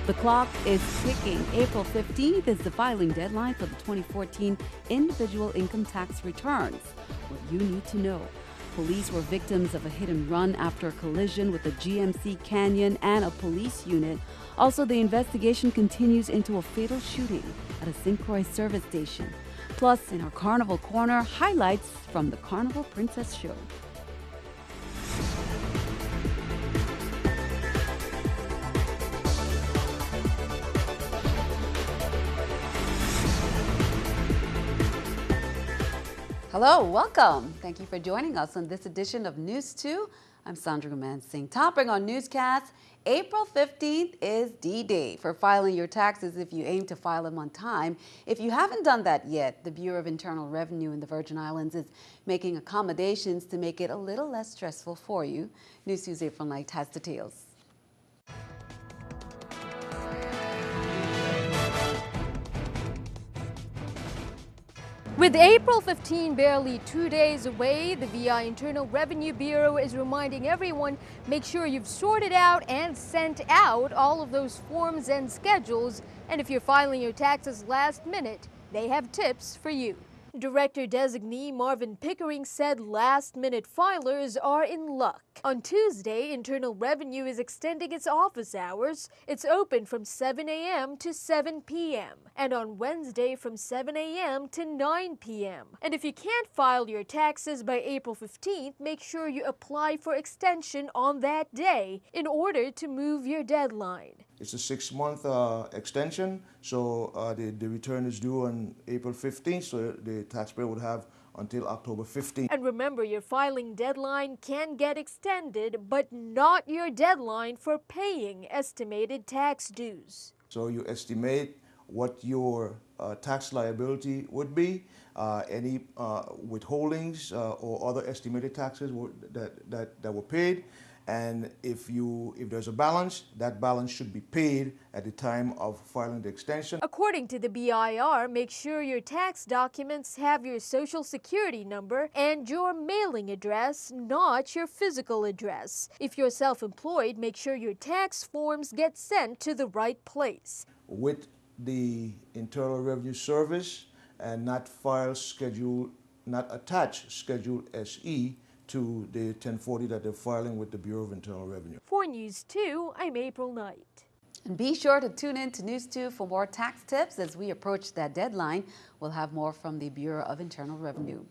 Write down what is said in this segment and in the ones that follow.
The clock is ticking. April 15th is the filing deadline for the 2014 individual income tax returns. What you need to know. Police were victims of a hit and run after a collision with a GMC Canyon and a police unit. Also, the investigation continues into a fatal shooting at a Croix service station. Plus, in our Carnival Corner, highlights from the Carnival Princess Show. Hello, welcome. Thank you for joining us on this edition of News 2. I'm Sandra Gumansing. Topping on Newscast, April 15th is D-Day for filing your taxes if you aim to file them on time. If you haven't done that yet, the Bureau of Internal Revenue in the Virgin Islands is making accommodations to make it a little less stressful for you. News 2's April Knight has details. With April 15 barely 2 days away, the VI Internal Revenue Bureau is reminding everyone, make sure you've sorted out and sent out all of those forms and schedules. And if you're filing your taxes last minute, they have tips for you. Director-designee Marvin Pickering said last-minute filers are in luck. On Tuesday, Internal Revenue is extending its office hours. It's open from 7 a.m. to 7 p.m. and on Wednesday from 7 a.m. to 9 p.m. And if you can't file your taxes by April 15th, make sure you apply for extension on that day in order to move your deadline. It's a 6-month extension, so the return is due on April 15th, so the taxpayer would have until October 15th. And remember, your filing deadline can get extended, but not your deadline for paying estimated tax dues. So you estimate what your tax liability would be, any withholdings or other estimated taxes that were paid. And if there's a balance, that balance should be paid at the time of filing the extension. According to the BIR, make sure your tax documents have your social security number and your mailing address, not your physical address. If you're self-employed, make sure your tax forms get sent to the right place. With the Internal Revenue Service and not attach Schedule SE to the 1040 that they're filing with the Bureau of Internal Revenue. For News 2, I'm April Knight. And be sure to tune in to News 2 for more tax tips as we approach that deadline. We'll have more from the Bureau of Internal Revenue.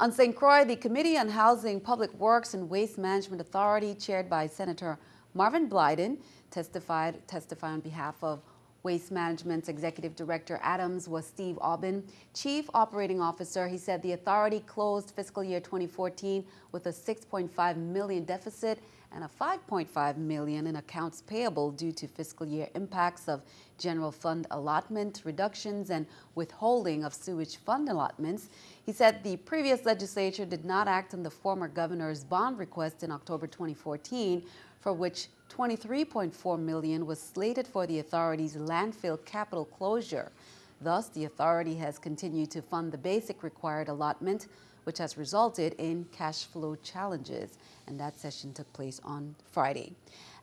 On St. Croix, the Committee on Housing, Public Works and Waste Management Authority, chaired by Senator Marvin Blyden, testified on behalf of Waste Management's Executive Director Adams was Steve Aubin, Chief Operating Officer. He said the authority closed fiscal year 2014 with a $6.5 million deficit and a $5.5 million in accounts payable due to fiscal year impacts of general fund allotment reductions and withholding of sewage fund allotments. He said the previous legislature did not act on the former governor's bond request in October 2014, for which $23.4 million was slated for the authority's landfill capital closure. Thus, the authority has continued to fund the basic required allotment, which has resulted in cash flow challenges. And that session took place on Friday.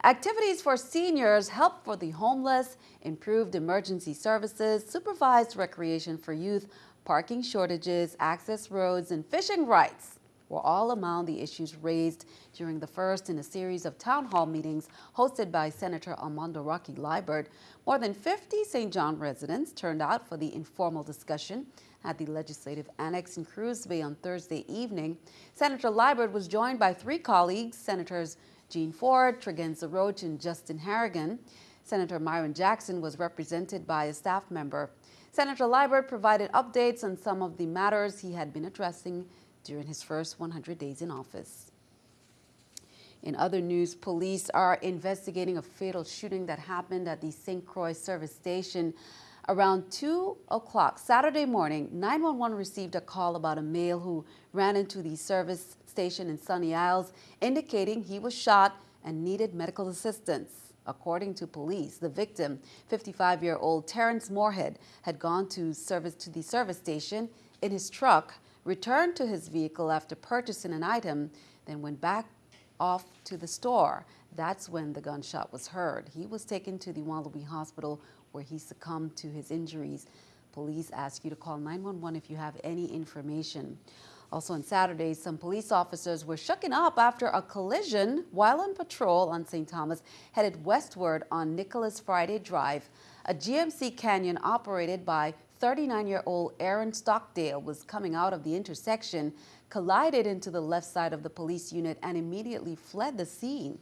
Activities for seniors, help for the homeless, improved emergency services, supervised recreation for youth, parking shortages, access roads, and fishing rights were all among the issues raised during the first in a series of town hall meetings hosted by Senator Armando Rocky Liburd. More than 50 St. John residents turned out for the informal discussion at the Legislative Annex in Cruz Bay on Thursday evening. Senator Liburd was joined by 3 colleagues, Senators Jean Ford, Tregenza Roach, and Justin Harrigan. Senator Myron Jackson was represented by a staff member. Senator Liburd provided updates on some of the matters he had been addressing during his first 100 days in office. In other news, police are investigating a fatal shooting that happened at the St. Croix service station around 2 o'clock Saturday morning. 911 received a call about a male who ran into the service station in Sunny Isles, indicating he was shot and needed medical assistance. According to police, the victim, 55-year-old Terrence Moorhead, had gone to the service station in his truck, returned to his vehicle after purchasing an item, then went back off to the store. That's when the gunshot was heard. He was taken to the Juan Louis Hospital where he succumbed to his injuries. Police ask you to call 911 if you have any information. Also on Saturday, some police officers were shooken up after a collision while on patrol on St. Thomas, headed westward on Nicholas Friday Drive. A GMC Canyon operated by 39-year-old Aaron Stockdale was coming out of the intersection, collided into the left side of the police unit, and immediately fled the scene.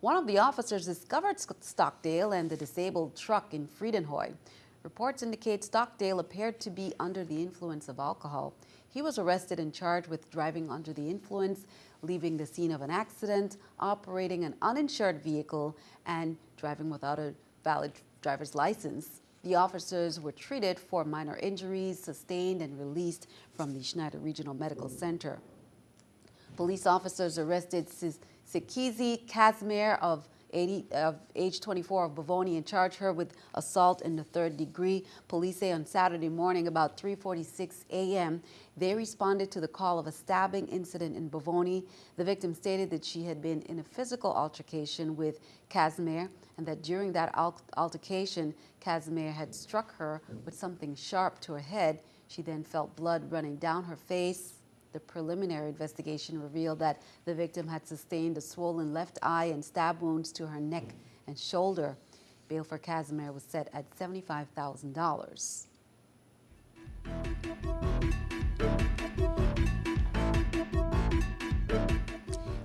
One of the officers discovered Stockdale and the disabled truck in Friedenhoy. Reports indicate Stockdale appeared to be under the influence of alcohol. He was arrested and charged with driving under the influence, leaving the scene of an accident, operating an uninsured vehicle, and driving without a valid driver's license. The officers were treated for minor injuries sustained and released from the Schneider Regional Medical Center. Police officers arrested Sikizi Casimir of age 24 of Bavoni and charged her with assault in the 3rd degree. Police say on Saturday morning about 3:46 a.m. they responded to the call of a stabbing incident in Bavoni. The victim stated that she had been in a physical altercation with Casimir and that during that altercation, Casimir had struck her with something sharp to her head. She then felt blood running down her face. The preliminary investigation revealed that the victim had sustained a swollen left eye and stab wounds to her neck and shoulder. Bail for Casimir was set at $75,000.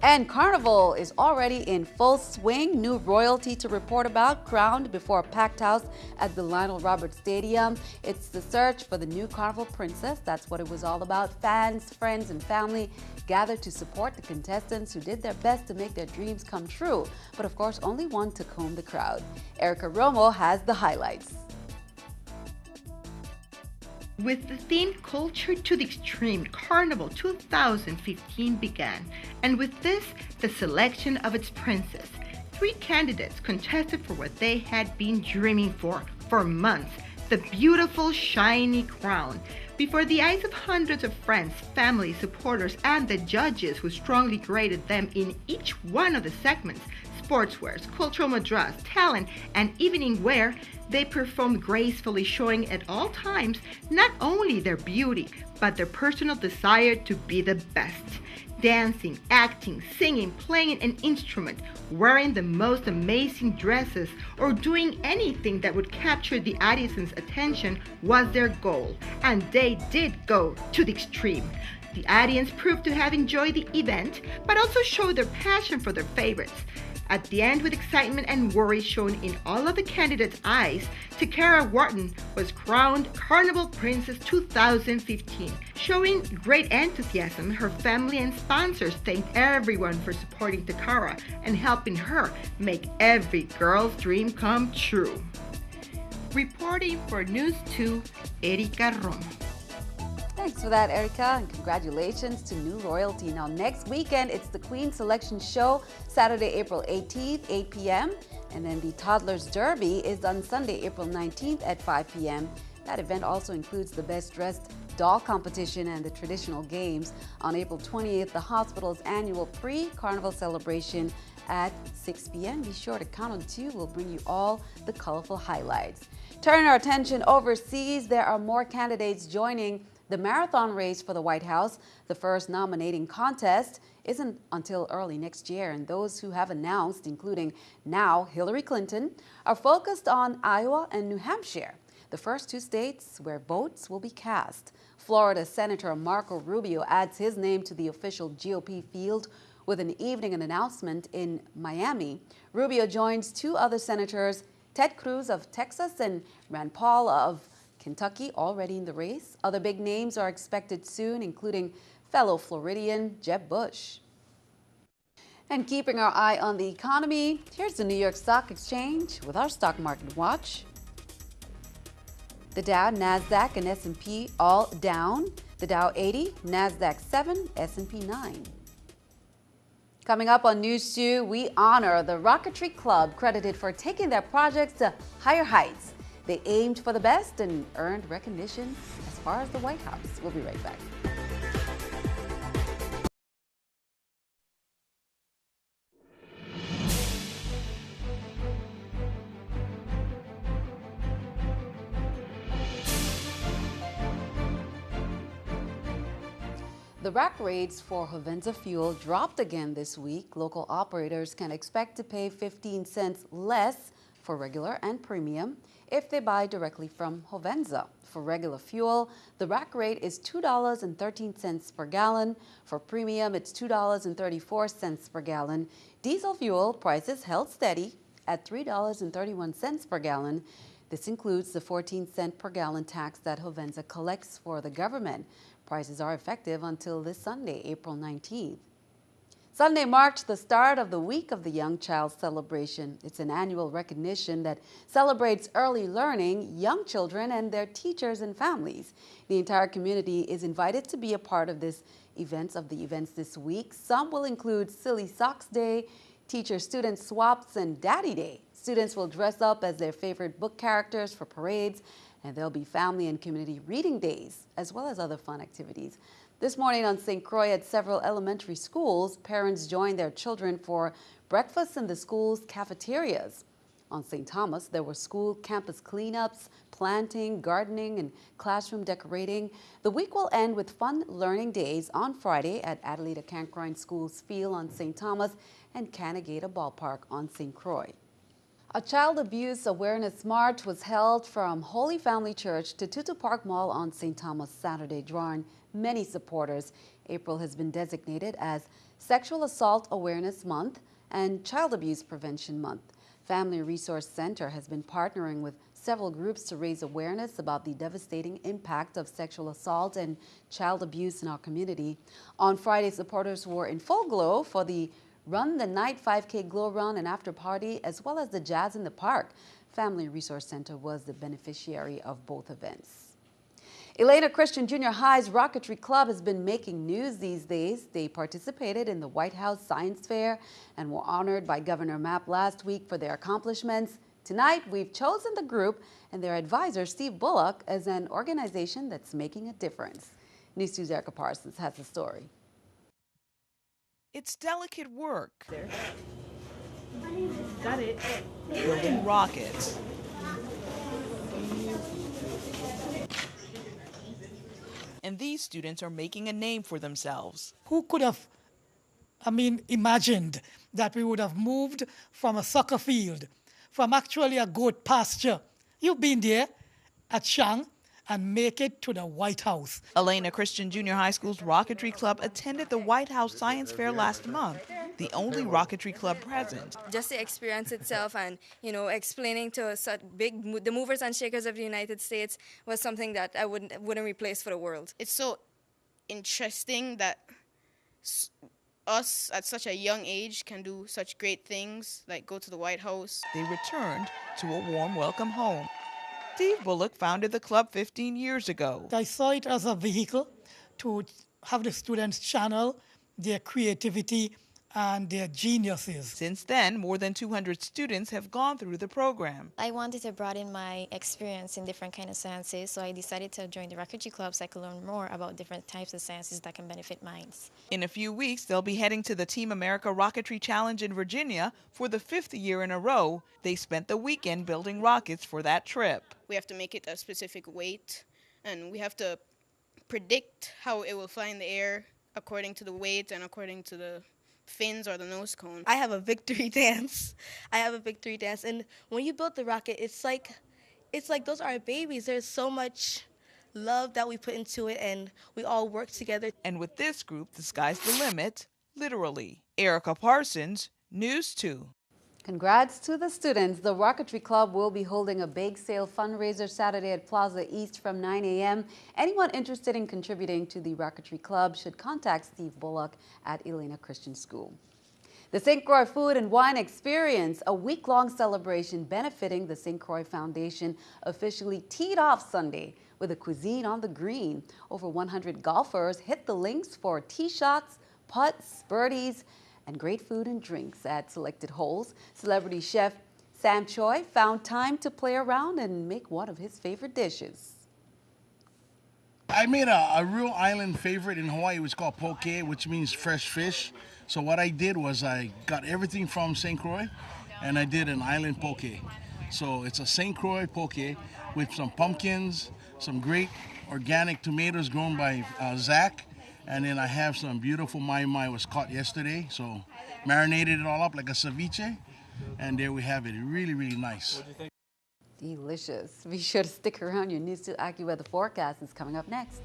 And Carnival is already in full swing. New royalty to report about, crowned before a packed house at the Lionel Roberts Stadium. It's the search for the new Carnival Princess. That's what it was all about. Fans, friends, and family gathered to support the contestants who did their best to make their dreams come true. But of course, only one took home the crowd. Erica Romo has the highlights. With the theme Culture to the Extreme, Carnival 2015 began, and with this, the selection of its princess. 3 candidates contested for what they had been dreaming for months, the beautiful, shiny crown. Before the eyes of hundreds of friends, family, supporters, and the judges who strongly graded them in each one of the segments, sportswear, cultural madras, talent, and evening wear, they performed gracefully, showing at all times not only their beauty, but their personal desire to be the best. Dancing, acting, singing, playing an instrument, wearing the most amazing dresses, or doing anything that would capture the audience's attention was their goal, and they did go to the extreme. The audience proved to have enjoyed the event, but also showed their passion for their favorites. At the end, with excitement and worry shown in all of the candidates' eyes, Takara Wharton was crowned Carnival Princess 2015. Showing great enthusiasm, her family and sponsors thanked everyone for supporting Takara and helping her make every girl's dream come true. Reporting for NEWS2, Erica Romo. Thanks for that, Erica, and congratulations to new royalty. Now, next weekend, it's the Queen Selection Show, Saturday, April 18th, 8 p.m. And then the Toddlers Derby is on Sunday, April 19th at 5 p.m. That event also includes the Best Dressed Doll Competition and the traditional games. On April 20th, the hospital's annual pre-carnival celebration at 6 p.m. Be sure to count on 2. We'll bring you all the colorful highlights. Turning our attention overseas, there are more candidates joining the marathon race for the White House. The first nominating contest isn't until early next year, and those who have announced, including now Hillary Clinton, are focused on Iowa and New Hampshire, the first 2 states where votes will be cast. Florida Senator Marco Rubio adds his name to the official GOP field with an evening announcement in Miami. Rubio joins 2 other senators, Ted Cruz of Texas and Rand Paul of Kentucky, already in the race. Other big names are expected soon, including fellow Floridian Jeb Bush. And keeping our eye on the economy, here's the New York Stock Exchange with our stock market watch. The Dow, NASDAQ, and S&P all down. The Dow 80, NASDAQ 7, S&P 9. Coming up on NEWS2, we honor the Rocketry Club, credited for taking their projects to higher heights. They aimed for the best and earned recognition as far as the White House. We'll be right back. The rack rates for Hovenza fuel dropped again this week. Local operators can expect to pay 15 cents less for regular and premium if they buy directly from Hovenza. For regular fuel, the rack rate is $2.13 per gallon. For premium, it's $2.34 per gallon. Diesel fuel prices held steady at $3.31 per gallon. This includes the 14-cent per gallon tax that Hovenza collects for the government. Prices are effective until this Sunday, April 19th. Sunday marked the start of the Week of the Young Child celebration. It's an annual recognition that celebrates early learning, young children, and their teachers and families. The entire community is invited to be a part of the events this week. Some will include Silly Socks Day, Teacher-Student Swaps, and Daddy Day. Students will dress up as their favorite book characters for parades, and there'll be family and community reading days, as well as other fun activities. This morning on St. Croix at several elementary schools, parents joined their children for breakfast in the school's cafeterias. On St. Thomas, there were school campus cleanups, planting, gardening, and classroom decorating. The week will end with fun learning days on Friday at Adelita Cancroin School's field on St. Thomas and Canagata Ballpark on St. Croix. A child abuse awareness march was held from Holy Family Church to Tutu Park Mall on St. Thomas Saturday, drawing many supporters. April has been designated as Sexual Assault Awareness Month and Child Abuse Prevention Month. Family Resource Center has been partnering with several groups to raise awareness about the devastating impact of sexual assault and child abuse in our community. On Friday, supporters were in full glow for the Run the Night 5K Glow Run and After Party, as well as the Jazz in the Park. Family Resource Center was the beneficiary of both events. Elena Christian Junior High's Rocketry Club has been making news these days. They participated in the White House Science Fair and were honored by Governor Mapp last week for their accomplishments. Tonight, we've chosen the group and their advisor, Steve Bullock, as an organization that's making a difference. News 2's Erica Parsons has the story. It's delicate work. There. Got it. Building rockets. And these students are making a name for themselves. Who could have, imagined that we would have moved from a soccer field, from actually a goat pasture. You've been there at Shang and make it to the White House. Elena Christian Junior High School's Rocketry Club attended the White House Science Fair last month, the only Rocketry Club present. Just the experience itself and, explaining to the movers and shakers of the United States was something that I wouldn't replace for the world. It's so interesting that us at such a young age can do such great things, like go to the White House. They returned to a warm welcome home. Steve Bullock founded the club 15 years ago. I saw it as a vehicle to have the students channel their creativity and their geniuses. Since then, more than 200 students have gone through the program. I wanted to broaden my experience in different kind of sciences, so I decided to join the Rocketry Club so I could learn more about different types of sciences that can benefit minds. In a few weeks, they'll be heading to the Team America Rocketry Challenge in Virginia for the 5th year in a row. They spent the weekend building rockets for that trip. We have to make it a specific weight, and we have to predict how it will fly in the air according to the weight and according to the fins or the nose cone. I have a victory dance. And when you build the rocket, it's like those are our babies. There's so much love that we put into it, and we all work together. And with this group, the sky's the limit, literally. Erica Parsons, News 2. Congrats to the students. The Rocketry Club will be holding a bake sale fundraiser Saturday at Plaza East from 9 a.m. Anyone interested in contributing to the Rocketry Club should contact Steve Bullock at Elena Christian School. The St. Croix Food and Wine Experience, a week-long celebration benefiting the St. Croix Foundation, officially teed off Sunday with a cuisine on the green. Over 100 golfers hit the links for tee shots, putts, birdies, and great food and drinks at selected holes. Celebrity chef Sam Choi found time to play around and make one of his favorite dishes. I made a real island favorite in Hawaii. It was called poke, which means fresh fish. So what I did was I got everything from St. Croix and I did an island poke. So it's a St. Croix poke with some pumpkins, some great organic tomatoes grown by Zach, And then I have some beautiful mai was caught yesterday, so marinated it all up like a ceviche. And there we have it, really, really nice. Delicious. Be sure to stick around. Your News 2 AccuWeather forecast is coming up next.